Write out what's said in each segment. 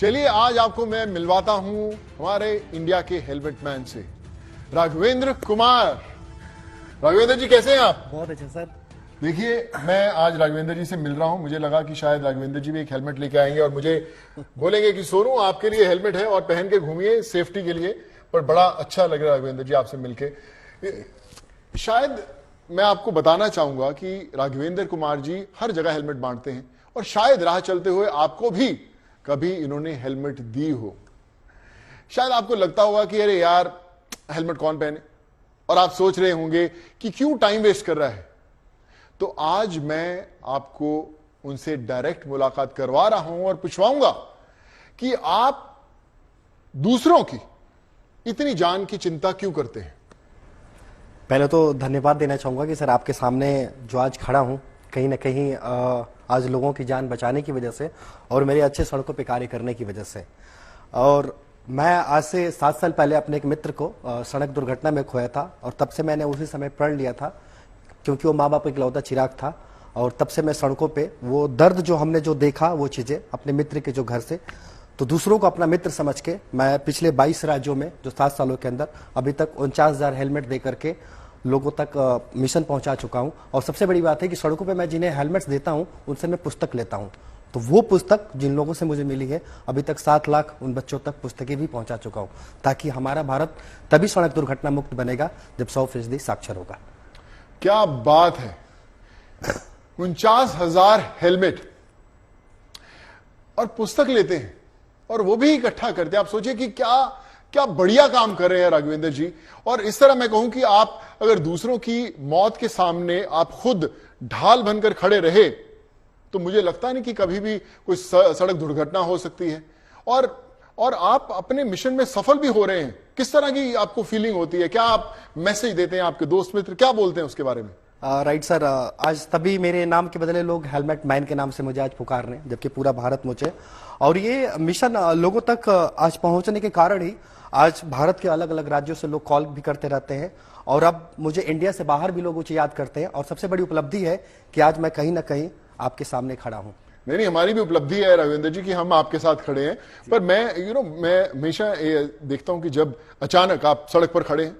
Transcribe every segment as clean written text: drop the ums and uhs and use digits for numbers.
चलिए आज आपको मैं मिलवाता हूं हमारे इंडिया के हेलमेट मैन से, राघवेंद्र कुमार। राघवेंद्र जी कैसे हैं आप? बहुत अच्छा सर। देखिए, मैं आज राघवेंद्र जी से मिल रहा हूं। मुझे लगा कि शायद राघवेंद्र जी भी एक हेलमेट लेके आएंगे और मुझे बोलेंगे कि सोनू आपके लिए हेलमेट है और पहन के घूमिए सेफ्टी के लिए। पर बड़ा अच्छा लग रहा है राघवेंद्र जी आपसे मिलके। शायद मैं आपको बताना चाहूंगा कि राघवेंद्र कुमार जी हर जगह हेलमेट बांटते हैं और शायद राह चलते हुए आपको भी कभी इन्होंने हेलमेट दी हो। शायद आपको लगता होगा कि अरे यार हेलमेट कौन पहने, और आप सोच रहे होंगे कि क्यों टाइम वेस्ट कर रहा है। तो आज मैं आपको उनसे डायरेक्ट मुलाकात करवा रहा हूं और पूछवाऊंगा कि आप दूसरों की इतनी जान की चिंता क्यों करते हैं। पहले तो धन्यवाद देना चाहूंगा कि सर आपके सामने जो आज खड़ा हूं, कहीं ना कहीं आज लोगों की जान बचाने की वजह से और मेरे अच्छे सड़कों पे कार्य करने की वजह से। और मैं आज से 7 साल पहले अपने एक मित्र को सड़क दुर्घटना में खोया था और तब से मैंने उसी समय प्रण लिया था, क्योंकि वो माँ बाप का इकलौता चिराग था। और तब से मैं सड़कों पे वो दर्द जो हमने जो देखा, वो चीज़ें अपने मित्र के जो घर से, तो दूसरों को अपना मित्र समझ के मैं पिछले 22 राज्यों में जो 7 सालों के अंदर अभी तक 49,000 हेलमेट दे करके लोगों तक मिशन पहुंचा चुका हूं। और सबसे बड़ी बात है कि सड़कों पे मैं जिन्हें हेलमेट्स देता हूं उनसे मैं पुस्तक लेता हूं। तो वो पुस्तक जिन लोगों से मुझे मिली है, अभी तक 7 लाख उन बच्चों तक पुस्तकें भी पहुंचा चुका हूं, ताकि हमारा भारत तभी सड़क दुर्घटना मुक्त बनेगा जब 100% साक्षर होगा। क्या बात है, 49,000 हेलमेट और पुस्तक लेते हैं और वो भी इकट्ठा करते हैं। आप सोचिए कि क्या बढ़िया काम कर रहे हैं राघवेंद्र जी। और इस तरह मैं कहूं कि आप अगर दूसरों की मौत के सामने आप खुद ढाल बनकर खड़े रहे तो मुझे लगता नहीं कि कभी भी कोई सड़क दुर्घटना हो सकती है। और आप अपने मिशन में सफल भी हो रहे हैं। किस तरह की आपको फीलिंग होती है? क्या आप मैसेज देते हैं? आपके दोस्त मित्र क्या बोलते हैं उसके बारे में? राइट सर, आज तभी मेरे नाम के बदले लोग हेलमेट मैन के नाम से मुझे आज पुकार रहे हैं, जबकि पूरा भारत मुझे। और ये मिशन लोगों तक आज पहुंचने के कारण ही आज भारत के अलग अलग राज्यों से लोग कॉल भी करते रहते हैं और अब मुझे इंडिया से बाहर भी लोग मुझे याद करते हैं। और सबसे बड़ी उपलब्धि है कि आज मैं कहीं ना कहीं आपके सामने खड़ा हूं। नहीं, हमारी भी उपलब्धि है राघवेंद्र जी कि हम आपके साथ खड़े हैं। पर मैं हमेशा देखता हूं कि जब अचानक आप सड़क पर खड़े हैं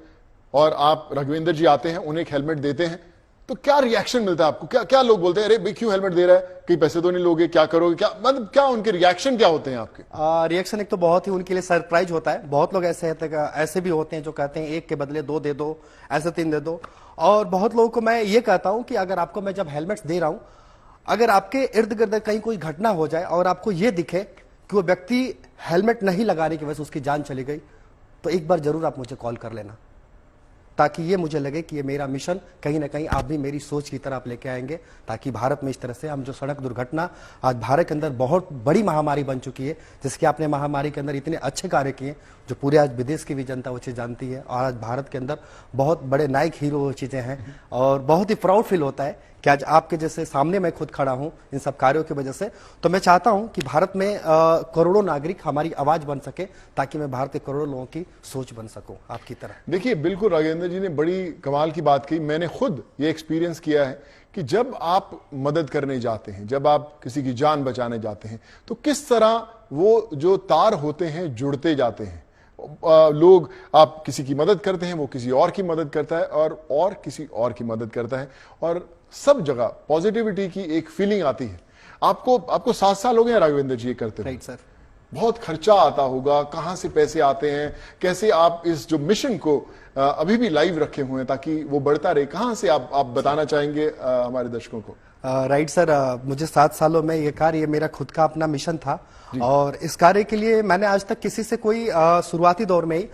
और आप राघवेंद्र जी आते हैं, उन्हें एक हेलमेट देते हैं, तो क्या रिएक्शन मिलता है आपको? क्या लोग बोलते हैं? अरे भाई क्यों हेलमेट दे रहा है, कहीं पैसे तो नहीं लोगे, क्या करोगे, क्या मतलब क्या उनके रिएक्शन क्या होते हैं आपके? रिएक्शन एक तो बहुत ही उनके लिए सरप्राइज होता है। बहुत लोग ऐसे भी होते हैं जो कहते हैं 1 के बदले 2 दे दो, ऐसे 3 दे दो। और बहुत लोगों को मैं ये कहता हूं कि अगर आपको मैं जब हेलमेट्स दे रहा हूं, अगर आपके इर्द गिर्द कहीं कोई घटना हो जाए और आपको ये दिखे कि वो व्यक्ति हेलमेट नहीं लगाने की वजह से उसकी जान चली गई, तो एक बार जरूर आप मुझे कॉल कर लेना, ताकि ये मुझे लगे कि ये मेरा मिशन कहीं ना कहीं आप भी मेरी सोच की तरह आप लेके आएंगे, ताकि भारत में इस तरह से हम जो सड़क दुर्घटना आज भारत के अंदर बहुत बड़ी महामारी बन चुकी है, जिसके आपने महामारी के अंदर इतने अच्छे कार्य किए जो पूरे आज विदेश की भी जनता वो चीज़ जानती है। और आज भारत के अंदर बहुत बड़े नायक हीरो चीज़ें हैं और बहुत ही प्राउड फील होता है कि आज आपके जैसे सामने मैं खुद खड़ा हूं इन सब कार्यों की वजह से। तो मैं चाहता हूं कि भारत में करोड़ों नागरिक हमारी आवाज बन सके, ताकि मैं भारत के करोड़ों लोगों की सोच बन सकूं आपकी तरह। देखिए, बिल्कुल राघवेंद्र जी ने बड़ी कमाल की बात की। मैंने खुद ये एक्सपीरियंस किया है कि जब आप मदद करने जाते हैं, जब आप किसी की जान बचाने जाते हैं, तो किस तरह वो जो तार होते हैं जुड़ते जाते हैं। लोग, आप किसी की मदद करते हैं, वो किसी और की मदद करता है और किसी और की मदद करता है, और सब जगह पॉजिटिविटी की एक फीलिंग आती है। आपको 7 साल हो गए राघवेंद्र जी ये करते हैं। Right sir. बहुत खर्चा आता होगा, कहां से पैसे आते हैं, कैसे आप इस जो मिशन को अभी भी लाइव रखे हुए हैं ताकि वो बढ़ता रहे, कहां से आप बताना चाहेंगे हमारे दर्शकों को? राइट सर, मुझे 7 सालों में ये कार्य मेरा खुद का अपना मिशन था और इस कार्य के लिए मैंने आज तक किसी से कोई शुरुआती दौर में ही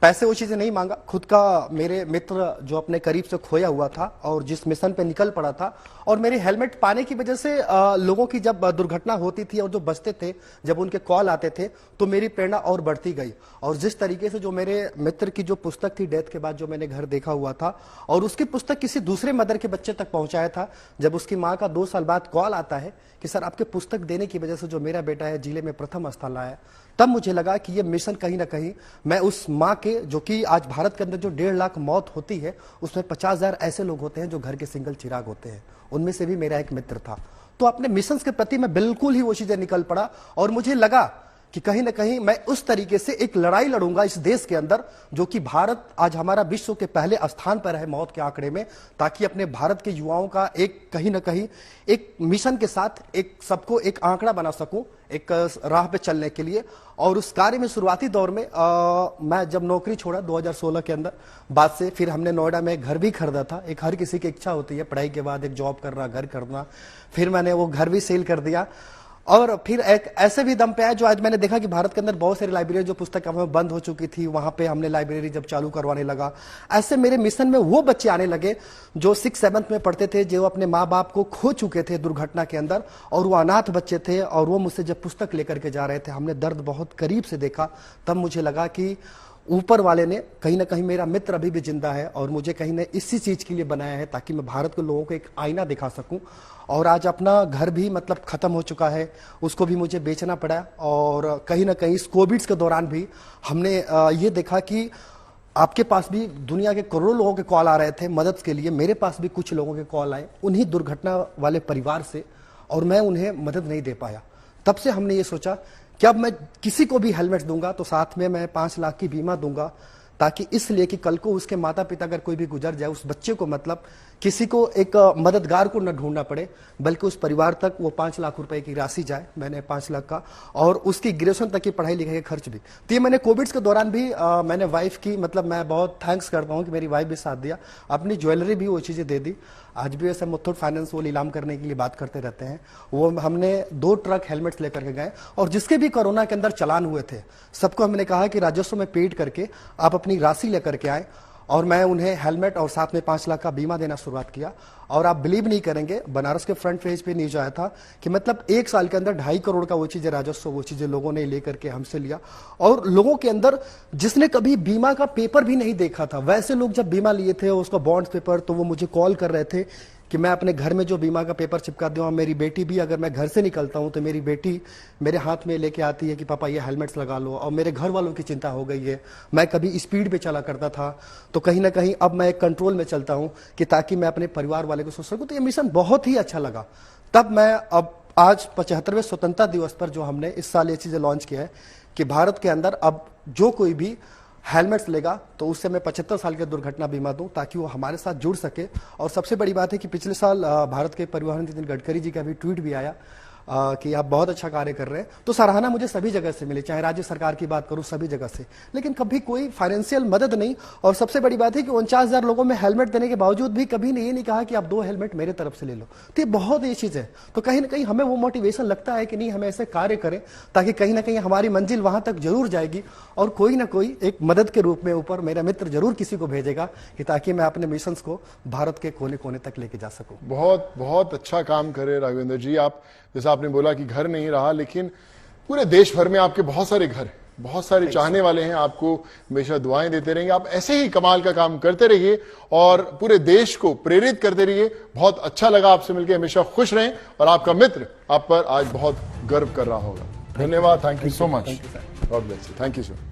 पैसे वो चीजें नहीं मांगा। खुद का मेरे मित्र जो अपने करीब से खोया हुआ था और जिस मिशन पे निकल पड़ा था, और मेरे हेलमेट पाने की वजह से लोगों की जब दुर्घटना होती थी और जो बचते थे, जब उनके कॉल आते थे, तो मेरी प्रेरणा और बढ़ती गई। और जिस तरीके से जो मेरे मित्र की जो पुस्तक थी डेथ के बाद, जो मैंने घर देखा हुआ था, और उसकी पुस्तक किसी दूसरे मदर के बच्चे तक पहुंचाया था, जब उसकी माँ का 2 साल बाद कॉल आता है कि सर आपके पुस्तक देने की वजह से जो मेरा बेटा है जिले में प्रथम स्थान लाया, तब मुझे लगा कि ये मिशन कहीं ना कहीं मैं उस माँ के, जो कि आज भारत के अंदर जो 1.5 लाख मौत होती है, उसमें 50,000 ऐसे लोग होते हैं जो घर के सिंगल चिराग होते हैं, उनमें से भी मेरा एक मित्र था। तो अपने मिशन के प्रति मैं बिल्कुल ही वो चीजें निकल पड़ा और मुझे लगा कि कहीं ना कहीं मैं उस तरीके से एक लड़ाई लड़ूंगा इस देश के अंदर, जो कि भारत आज हमारा विश्व के पहले स्थान पर है मौत के आंकड़े में, ताकि अपने भारत के युवाओं का एक कहीं ना कहीं एक मिशन के साथ एक सबको एक आंकड़ा बना सकूं एक राह पे चलने के लिए। और उस कार्य में शुरुआती दौर में मैं जब नौकरी छोड़ा 2016 के अंदर बाद से, फिर हमने नोएडा में एक घर भी खरीदा था। एक हर किसी की इच्छा होती है पढ़ाई के बाद एक जॉब करना, घर करना। फिर मैंने वो घर भी सेल कर दिया और फिर एक ऐसे भी दम पे आया जो आज मैंने देखा कि भारत के अंदर बहुत सारी लाइब्रेरी जो पुस्तक में बंद हो चुकी थी, वहां पे हमने लाइब्रेरी जब चालू करवाने लगा। ऐसे मेरे मिशन में वो बच्चे आने लगे जो 6-7 में पढ़ते थे, जो अपने माँ बाप को खो चुके थे दुर्घटना के अंदर, और वो अनाथ बच्चे थे, और वो मुझसे जब पुस्तक लेकर के जा रहे थे, हमने दर्द बहुत करीब से देखा। तब मुझे लगा कि ऊपर वाले ने कहीं ना कहीं, मेरा मित्र अभी भी जिंदा है और मुझे कहीं ना इसी चीज के लिए बनाया है ताकि मैं भारत के लोगों को एक आईना दिखा सकूं। और आज अपना घर भी मतलब खत्म हो चुका है, उसको भी मुझे बेचना पड़ा। और कहीं ना कहीं इस कोविड के दौरान भी हमने ये देखा कि आपके पास भी दुनिया के करोड़ों लोगों के कॉल आ रहे थे मदद के लिए, मेरे पास भी कुछ लोगों के कॉल आए उन्हीं दुर्घटना वाले परिवार से, और मैं उन्हें मदद नहीं दे पाया। तब से हमने ये सोचा कि अब मैं किसी को भी हेलमेट दूंगा तो साथ में मैं 5 लाख की बीमा दूंगा, ताकि इसलिए कि कल को उसके माता पिता अगर कोई भी गुजर जाए, उस बच्चे को मतलब किसी को एक मददगार को न ढूंढना पड़े, बल्कि उस परिवार तक वो 5 लाख रुपए की राशि जाए। मैंने 5 लाख का, और उसकी ग्रेजुएशन तक की पढ़ाई लिखाई का खर्च भी। तो ये मैंने कोविड के दौरान भी मैंने वाइफ की, मतलब मैं बहुत थैंक्स करता हूँ कि मेरी वाइफ भी साथ दिया, अपनी ज्वेलरी भी वो चीजें दे दी। आज भी वैसे मुथूट फाइनेंस वो नीलाम करने के लिए बात करते रहते हैं, वो हमने 2 ट्रक हेलमेट्स लेकर के गए, और जिसके भी कोरोना के अंदर चालान हुए थे सबको हमने कहा कि राजस्व में पेड करके आप अपनी राशि लेकर के आए, और मैं उन्हें हेलमेट और साथ में 5 लाख का बीमा देना शुरुआत किया। और आप बिलीव नहीं करेंगे, बनारस के फ्रंट पेज पे न्यूज आया था कि मतलब 1 साल के अंदर 2.5 करोड़ का वो चीजें राजस्व, वो चीजें लोगों ने लेकर के हमसे लिया। और लोगों के अंदर जिसने कभी बीमा का पेपर भी नहीं देखा था, वैसे लोग जब बीमा लिए थे उसका बॉन्ड्स पेपर, तो वो मुझे कॉल कर रहे थे कि मैं अपने घर में जो बीमा का पेपर चिपका दूं। मेरी बेटी भी, अगर मैं घर से निकलता हूं तो मेरी बेटी मेरे हाथ में लेके आती है कि पापा ये हेलमेट्स लगा लो। और मेरे घर वालों की चिंता हो गई है, मैं कभी स्पीड पे चला करता था, तो कहीं ना कहीं अब मैं एक कंट्रोल में चलता हूं कि ताकि मैं अपने परिवार वाले को सोच सकूं। तो ये मिशन बहुत ही अच्छा लगा। तब मैं अब आज 75वें स्वतंत्रता दिवस पर जो हमने इस साल ये चीजें लॉन्च किया है कि भारत के अंदर अब जो कोई भी हेलमेट्स लेगा तो उससे मैं 75 साल के दुर्घटना बीमा दूं, ताकि वो हमारे साथ जुड़ सके। और सबसे बड़ी बात है कि पिछले साल भारत के परिवहन नितिन गडकरी जी का भी ट्वीट भी आया कि आप बहुत अच्छा कार्य कर रहे हैं। तो सराहना मुझे सभी जगह से मिली, चाहे राज्य सरकार की बात करूं, सभी जगह से, लेकिन कभी कोई फाइनेंशियल मदद नहीं। और सबसे बड़ी बात है कि 49,000 लोगों में हेलमेट देने के बावजूद भी कभी ने ये नहीं कहा कि आप 2 हेलमेट मेरे तरफ से ले लो। तो ये बहुत ये चीज है। तो कहीं ना कहीं हमें वो मोटिवेशन लगता है कि नहीं, हमें ऐसे कार्य करें ताकि कहीं ना कहीं हमारी मंजिल वहां तक जरूर जाएगी, और कोई ना कोई एक मदद के रूप में ऊपर मेरा मित्र जरूर किसी को भेजेगा कि ताकि मैं अपने मिशन को भारत के कोने कोने तक लेके जा सकूं। बहुत बहुत अच्छा काम करे राघवेंद्र जी। आप जैसा आपने बोला कि घर नहीं रहा, लेकिन पूरे देश भर में आपके बहुत सारे घर, बहुत सारे चाहने वाले हैं, आपको हमेशा दुआएं देते रहेंगे। आप ऐसे ही कमाल का काम करते रहिए और पूरे देश को प्रेरित करते रहिए। बहुत अच्छा लगा आपसे मिलकर, हमेशा खुश रहें, और आपका मित्र आप पर आज बहुत गर्व कर रहा होगा। धन्यवाद, thank you so much, God bless you, thank you sir.